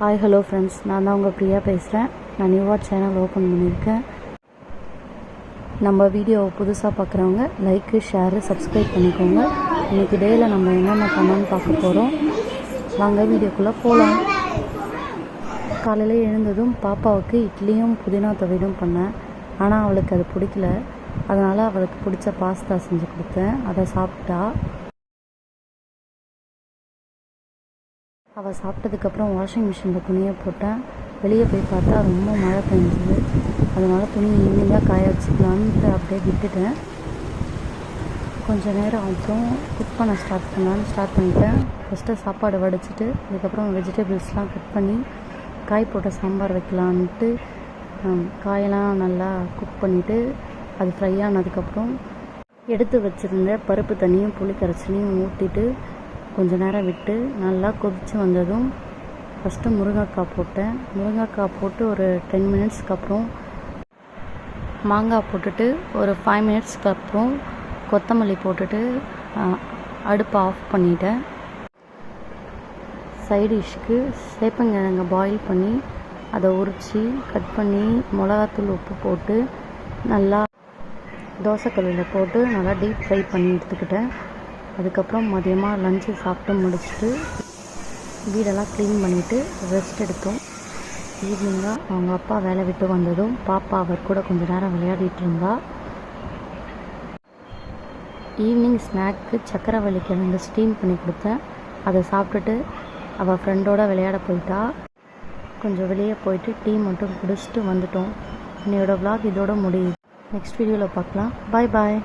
Hi hello friends, நான் தான் உங்கள் பிரியா பேசுகிறேன். நான் நியூவாக சேனல் ஓப்பன் பண்ணியிருக்கேன். நம்ம வீடியோவை புதுசாக பார்க்குறவங்க லைக்கு, ஷேரு, சப்ஸ்கிரைப் பண்ணிக்கோங்க. இன்றைக்கி டேயில் நம்ம என்னென்ன பண்ணோன்னு பார்க்க போகிறோம். வாங்க வீடியோக்குள்ளே போகலாம். காலையில் எழுந்ததும் பாப்பாவுக்கு இட்லியும் புதினா துவையலும் பண்ணேன். ஆனால் அவளுக்கு அது பிடிக்கல. அதனால் அவளுக்கு பிடிச்ச பாஸ்தா செஞ்சு கொடுத்தேன். அதை சாப்பிட்டா. அவள் சாப்பிட்டதுக்கப்புறம் வாஷிங் மிஷினில் துணியை போட்டேன். வெளியே போய் பார்த்தா ரொம்ப மழை பெஞ்சுது. அதனால் துணி ஈவினிங்காக காய வச்சுக்கலான்ட்டு அப்படியே விட்டுட்டேன். கொஞ்சம் நேரம் அப்புறம் குக் பண்ண ஸ்டார்ட் பண்ணிட்டேன். ஃபஸ்ட்டு சாப்பாடு வடிச்சிட்டு அதுக்கப்புறம் வெஜிடபிள்ஸ்லாம் கட் பண்ணி காய் போட்ட சாம்பார் வைக்கலான்ட்டு காயெல்லாம் நல்லா குக் பண்ணிவிட்டு அது ஃப்ரை ஆனதுக்கப்புறம் எடுத்து வச்சுருந்த பருப்பு தண்ணியும் புளி கரைச்சலையும் ஊற்றிட்டு கொஞ்சம் நேரம் விட்டு நல்லா கொதித்து வந்ததும் ஃபஸ்ட்டு முருங்கைக்காய் போட்டேன். முருங்கைக்காய் போட்டு ஒரு 10 மினிட்ஸ்க்கு அப்புறம் மாங்காய் போட்டுட்டு ஒரு 5 மினிட்ஸ்க்கு அப்புறம் கொத்தமல்லி போட்டுட்டு அடுப்பை ஆஃப் பண்ணிட்டேன். சைட் டிஷ்க்கு சேப்பங்கிழங்க பாயில் பண்ணி அதை உரித்து கட் பண்ணி மிளகாத்தூள் உப்பு போட்டு நல்லா தோசைக்கல்லில் போட்டு நல்லா டீப் ஃப்ரை பண்ணி எடுத்துக்கிட்டேன். அதுக்கப்புறம் மதியமாக லஞ்சு சாப்பிட்டு முடிச்சுட்டு வீடெல்லாம் க்ளீன் பண்ணிவிட்டு ரெஸ்ட் எடுத்தோம். ஈவினிங்காக அவங்க அப்பா வேலை விட்டு வந்ததும் பாப்பா அவர் கூட கொஞ்சம் நேரம் விளையாடிட்டு இருந்தா. ஈவினிங் ஸ்நாக்கு சக்கரவள்ளி கிழங்கு ஸ்டீம் பண்ணி கொடுத்தேன். அதை சாப்பிட்டுட்டு அவள் ஃப்ரெண்டோடு விளையாட போயிட்டா. கொஞ்சம் வெளியே போயிட்டு டீ மட்டும் குடிச்சிட்டு வந்துட்டோம். என்னோடய vlog இதோட முடியுது. நெக்ஸ்ட் வீடியோவில் பார்க்கலாம். பாய் பாய்.